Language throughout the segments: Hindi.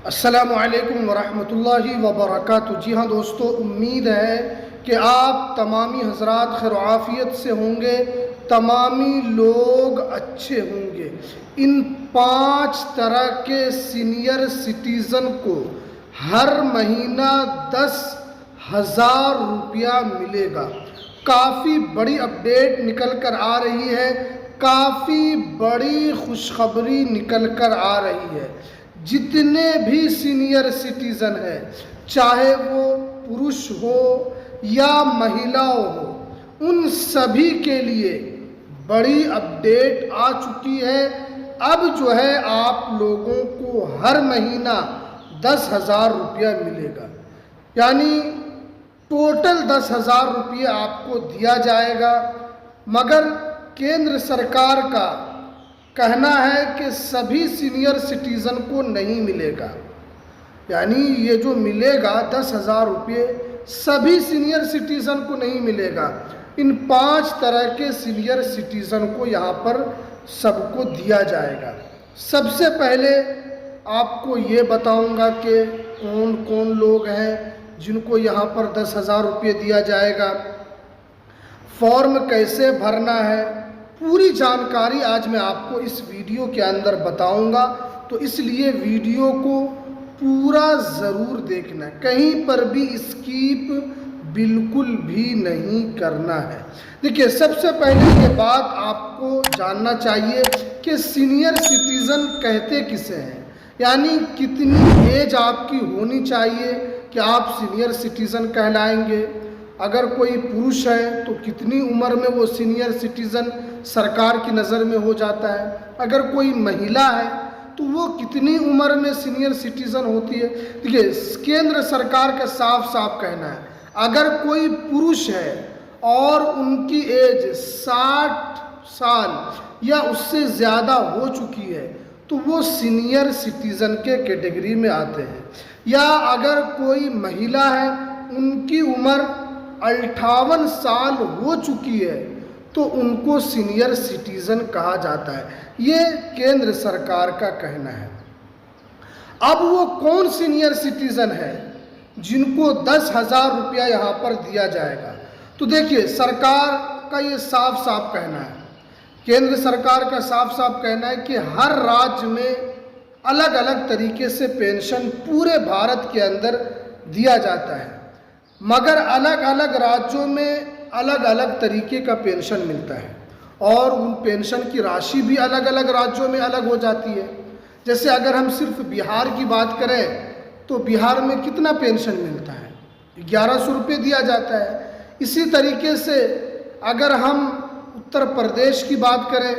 अस्सलामुअलैकुम वरहमतुल्लाहि वबरकातुहू। जी हाँ दोस्तों, उम्मीद है कि आप तमामी हज़रात खैर आफ़ियत से होंगे, तमामी लोग अच्छे होंगे। इन 5 तरह के सीनियर सिटीज़न को हर महीना 10,000 रुपया मिलेगा। काफ़ी बड़ी अपडेट निकल कर आ रही है, काफ़ी बड़ी खुशखबरी निकल कर आ रही है। जितने भी सीनियर सिटीज़न हैं, चाहे वो पुरुष हो या महिलाओं हो, उन सभी के लिए बड़ी अपडेट आ चुकी है। अब जो है आप लोगों को हर महीना 10,000 रुपया मिलेगा, यानी टोटल 10,000 रुपये आपको दिया जाएगा। मगर केंद्र सरकार का कहना है कि सभी सीनियर सिटीज़न को नहीं मिलेगा, यानी ये जो मिलेगा 10,000 रुपये सभी सीनियर सिटीज़न को नहीं मिलेगा। इन 5 तरह के सीनियर सिटीज़न को यहाँ पर सबको दिया जाएगा। सबसे पहले आपको ये बताऊंगा कि कौन कौन लोग हैं जिनको यहाँ पर 10,000 रुपये दिया जाएगा, फॉर्म कैसे भरना है, पूरी जानकारी आज मैं आपको इस वीडियो के अंदर बताऊंगा। तो इसलिए वीडियो को पूरा ज़रूर देखना, कहीं पर भी स्किप बिल्कुल भी नहीं करना है। देखिए, सबसे पहले ये बात आपको जानना चाहिए कि सीनियर सिटीज़न कहते किसे हैं, यानी कितनी एज आपकी होनी चाहिए कि आप सीनियर सिटीज़न कहलाएंगे। अगर कोई पुरुष है तो कितनी उम्र में वो सीनियर सिटीज़न सरकार की नज़र में हो जाता है, अगर कोई महिला है तो वो कितनी उम्र में सीनियर सिटीज़न होती है। देखिए, केंद्र सरकार का साफ साफ कहना है, अगर कोई पुरुष है और उनकी एज 60 साल या उससे ज़्यादा हो चुकी है तो वो सीनियर सिटीज़न के कैटेगरी में आते हैं। या अगर कोई महिला है, उनकी उम्र 58 साल हो चुकी है तो उनको सीनियर सिटीज़न कहा जाता है। ये केंद्र सरकार का कहना है। अब वो कौन सीनियर सिटीज़न है जिनको 10,000 रुपया यहाँ पर दिया जाएगा? तो देखिए, सरकार का ये साफ साफ कहना है, केंद्र सरकार का साफ साफ कहना है कि हर राज्य में अलग अलग तरीके से पेंशन पूरे भारत के अंदर दिया जाता है, मगर अलग अलग राज्यों में अलग अलग तरीके का पेंशन मिलता है और उन पेंशन की राशि भी अलग अलग राज्यों में अलग हो जाती है। जैसे अगर हम सिर्फ बिहार की बात करें तो बिहार में कितना पेंशन मिलता है? 1100 रुपये दिया जाता है। इसी तरीके से अगर हम उत्तर प्रदेश की बात करें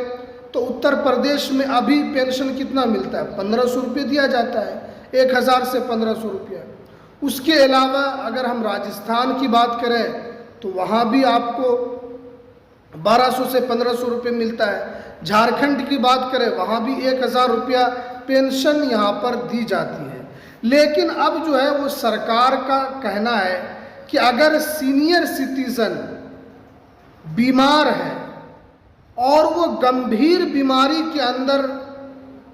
तो उत्तर प्रदेश में अभी पेंशन कितना मिलता है? 1,500 रुपये दिया जाता है, 1,000 से 1,500 रुपया। उसके अलावा अगर हम राजस्थान की बात करें तो वहाँ भी आपको 1,200 से 1,500 रुपये मिलता है। झारखंड की बात करें, वहाँ भी 1,000 रुपया पेंशन यहाँ पर दी जाती है। लेकिन अब जो है वो सरकार का कहना है कि अगर सीनियर सिटीज़न बीमार है और वो गंभीर बीमारी के अंदर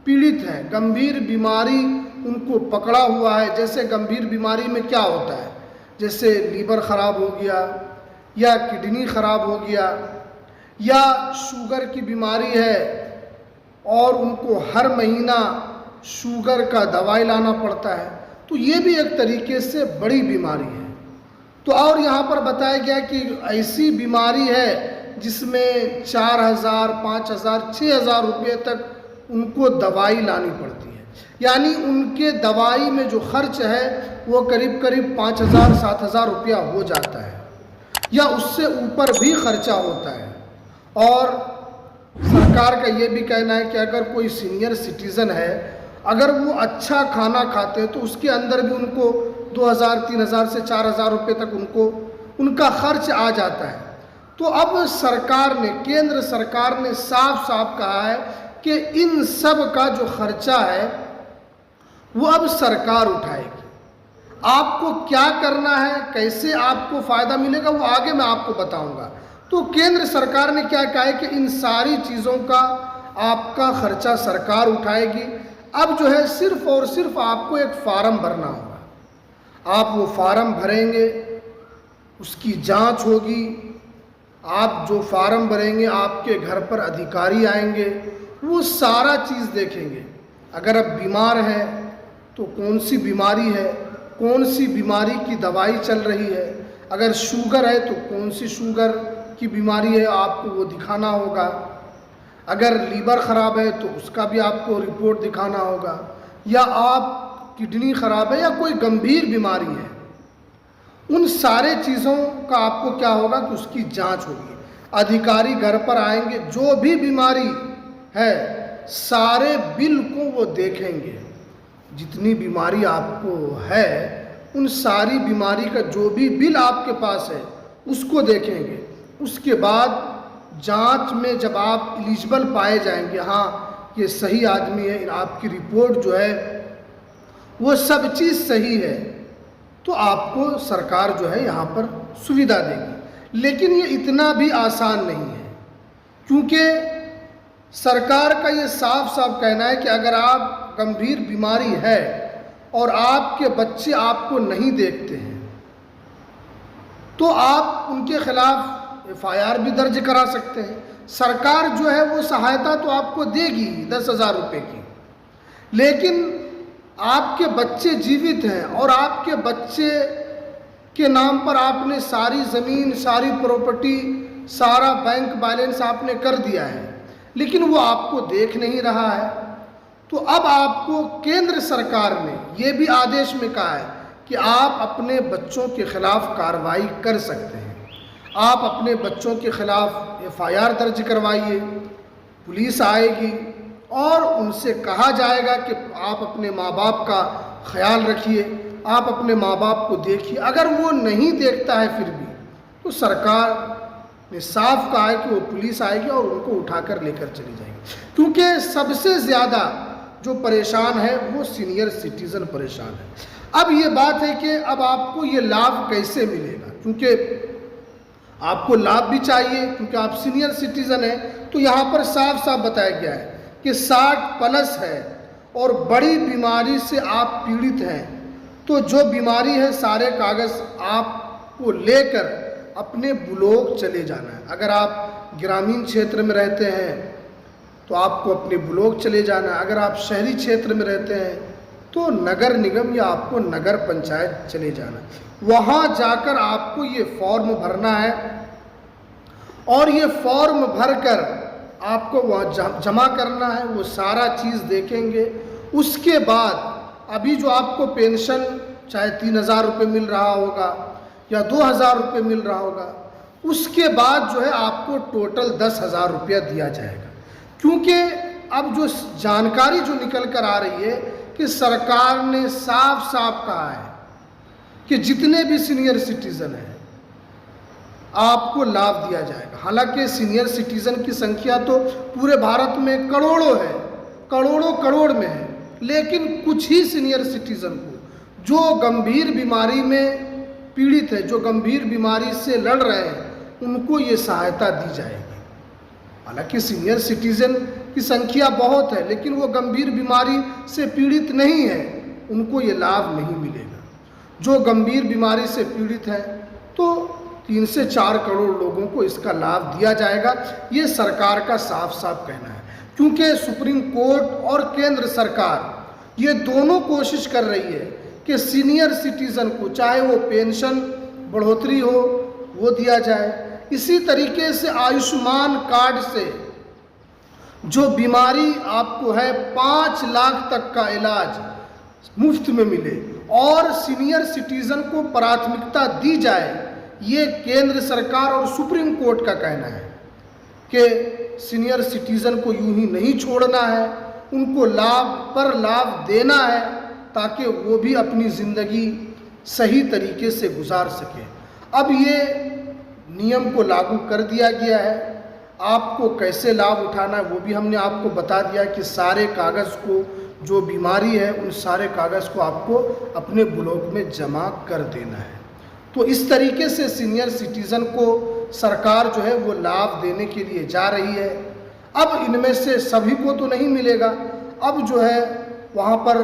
पीड़ित है, गंभीर बीमारी उनको पकड़ा हुआ है। जैसे गंभीर बीमारी में क्या होता है, जैसे लीवर ख़राब हो गया या किडनी ख़राब हो गया या शुगर की बीमारी है और उनको हर महीना शुगर का दवाई लाना पड़ता है, तो ये भी एक तरीके से बड़ी बीमारी है। तो और यहाँ पर बताया गया कि ऐसी बीमारी है जिसमें 4,000, 5,000, 6,000 रुपये तक उनको दवाई लानी पड़ती है, यानी उनके दवाई में जो खर्च है वो करीब करीब 5,000, 7,000 रुपया हो जाता है या उससे ऊपर भी खर्चा होता है। और सरकार का ये भी कहना है कि अगर कोई सीनियर सिटीज़न है, अगर वो अच्छा खाना खाते हैं तो उसके अंदर भी उनको 2,000, 3,000 से 4,000 रुपये तक उनको उनका खर्च आ जाता है। तो अब सरकार ने, केंद्र सरकार ने साफ साफ कहा है कि इन सब का जो खर्चा है वो अब सरकार उठाएगी। आपको क्या करना है, कैसे आपको फ़ायदा मिलेगा, वो आगे मैं आपको बताऊंगा। तो केंद्र सरकार ने क्या कहा है कि इन सारी चीज़ों का आपका खर्चा सरकार उठाएगी। अब जो है सिर्फ और सिर्फ आपको एक फार्म भरना होगा। आप वो फार्म भरेंगे, उसकी जांच होगी। आप जो फार्म भरेंगे, आपके घर पर अधिकारी आएंगे, वो सारा चीज़ देखेंगे। अगर आप बीमार हैं तो कौन सी बीमारी है, कौन सी बीमारी की दवाई चल रही है। अगर शुगर है तो कौन सी शुगर की बीमारी है, आपको वो दिखाना होगा। अगर लीवर ख़राब है तो उसका भी आपको रिपोर्ट दिखाना होगा, या आप किडनी ख़राब है या कोई गंभीर बीमारी है, उन सारे चीज़ों का आपको क्या होगा कि उसकी जांच होगी। अधिकारी घर पर आएंगे, जो भी बीमारी है सारे बिल को वो देखेंगे। जितनी बीमारी आपको है उन सारी बीमारी का जो भी बिल आपके पास है उसको देखेंगे। उसके बाद जांच में जब आप एलिजिबल पाए जाएंगे, हाँ ये सही आदमी है, आपकी रिपोर्ट जो है वो सब चीज़ सही है, तो आपको सरकार जो है यहाँ पर सुविधा देगी। लेकिन ये इतना भी आसान नहीं है, क्योंकि सरकार का ये साफ साफ कहना है कि अगर आप गंभीर बीमारी है और आपके बच्चे आपको नहीं देखते हैं तो आप उनके खिलाफ FIR भी दर्ज करा सकते हैं। सरकार जो है वो सहायता तो आपको देगी 10,000 रुपये की, लेकिन आपके बच्चे जीवित हैं और आपके बच्चे के नाम पर आपने सारी ज़मीन, सारी प्रॉपर्टी, सारा बैंक बैलेंस आपने कर दिया है, लेकिन वो आपको देख नहीं रहा है। तो अब आपको केंद्र सरकार ने ये भी आदेश में कहा है कि आप अपने बच्चों के खिलाफ कार्रवाई कर सकते हैं। आप अपने बच्चों के खिलाफ FIR दर्ज करवाइए, पुलिस आएगी और उनसे कहा जाएगा कि आप अपने माँ बाप का ख्याल रखिए, आप अपने माँ बाप को देखिए। अगर वो नहीं देखता है फिर भी, तो सरकार ने साफ कहा है कि वो पुलिस आएगी और उनको उठाकर लेकर चली जाएगी। क्योंकि सबसे ज़्यादा जो परेशान है वो सीनियर सिटीज़न परेशान है। अब ये बात है कि अब आपको ये लाभ कैसे मिलेगा, क्योंकि आपको लाभ भी चाहिए, क्योंकि आप सीनियर सिटीज़न हैं। तो यहाँ पर साफ साफ बताया गया है कि 60+ है और बड़ी बीमारी से आप पीड़ित हैं, तो जो बीमारी है सारे कागज़ आपको लेकर अपने ब्लॉक चले जाना है। अगर आप ग्रामीण क्षेत्र में रहते हैं तो आपको अपने ब्लॉक चले जाना है। अगर आप शहरी क्षेत्र में रहते हैं तो नगर निगम या आपको नगर पंचायत चले जाना है। वहाँ जाकर आपको ये फॉर्म भरना है और ये फॉर्म भरकर आपको वहाँ जमा करना है। वो सारा चीज़ देखेंगे। उसके बाद अभी जो आपको पेंशन चाहे 3,000 रुपये मिल रहा होगा या 2,000 रुपये मिल रहा होगा, उसके बाद जो है आपको टोटल 10,000 रुपया दिया जाएगा। क्योंकि अब जो जानकारी जो निकल कर आ रही है कि सरकार ने साफ साफ कहा है कि जितने भी सीनियर सिटीज़न हैं आपको लाभ दिया जाएगा। हालांकि सीनियर सिटीज़न की संख्या तो पूरे भारत में करोड़ों है, करोड़ों करोड़ में है, लेकिन कुछ ही सीनियर सिटीज़न को जो गंभीर बीमारी में पीड़ित है, जो गंभीर बीमारी से लड़ रहे हैं, उनको ये सहायता दी जाएगी। हालांकि सीनियर सिटीज़न की संख्या बहुत है, लेकिन वो गंभीर बीमारी से पीड़ित नहीं है, उनको ये लाभ नहीं मिलेगा। जो गंभीर बीमारी से पीड़ित है तो 3 से 4 करोड़ लोगों को इसका लाभ दिया जाएगा। ये सरकार का साफ साफ कहना है। क्योंकि सुप्रीम कोर्ट और केंद्र सरकार ये दोनों कोशिश कर रही है कि सीनियर सिटीज़न को चाहे वो पेंशन बढ़ोतरी हो वो दिया जाए, इसी तरीके से आयुष्मान कार्ड से जो बीमारी आपको है 5 लाख तक का इलाज मुफ्त में मिले और सीनियर सिटीज़न को प्राथमिकता दी जाए। ये केंद्र सरकार और सुप्रीम कोर्ट का कहना है कि सीनियर सिटीज़न को यूं ही नहीं छोड़ना है, उनको लाभ पर लाभ देना है ताकि वो भी अपनी ज़िंदगी सही तरीके से गुजार सके। अब ये नियम को लागू कर दिया गया है। आपको कैसे लाभ उठाना है वो भी हमने आपको बता दिया कि सारे कागज़ को, जो बीमारी है उन सारे कागज़ को आपको अपने ब्लॉक में जमा कर देना है। तो इस तरीके से सीनियर सिटीज़न को सरकार जो है वो लाभ देने के लिए जा रही है। अब इनमें से सभी को तो नहीं मिलेगा। अब जो है वहाँ पर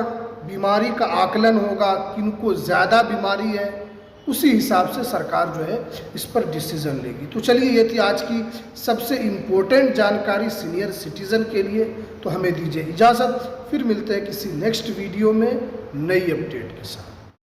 बीमारी का आकलन होगा, किनको ज़्यादा बीमारी है, उसी हिसाब से सरकार जो है इस पर डिसीज़न लेगी। तो चलिए, ये थी आज की सबसे इम्पोर्टेंट जानकारी सीनियर सिटीज़न के लिए। तो हमें दीजिए इजाज़त, फिर मिलते हैं किसी नेक्स्ट वीडियो में नई अपडेट के साथ।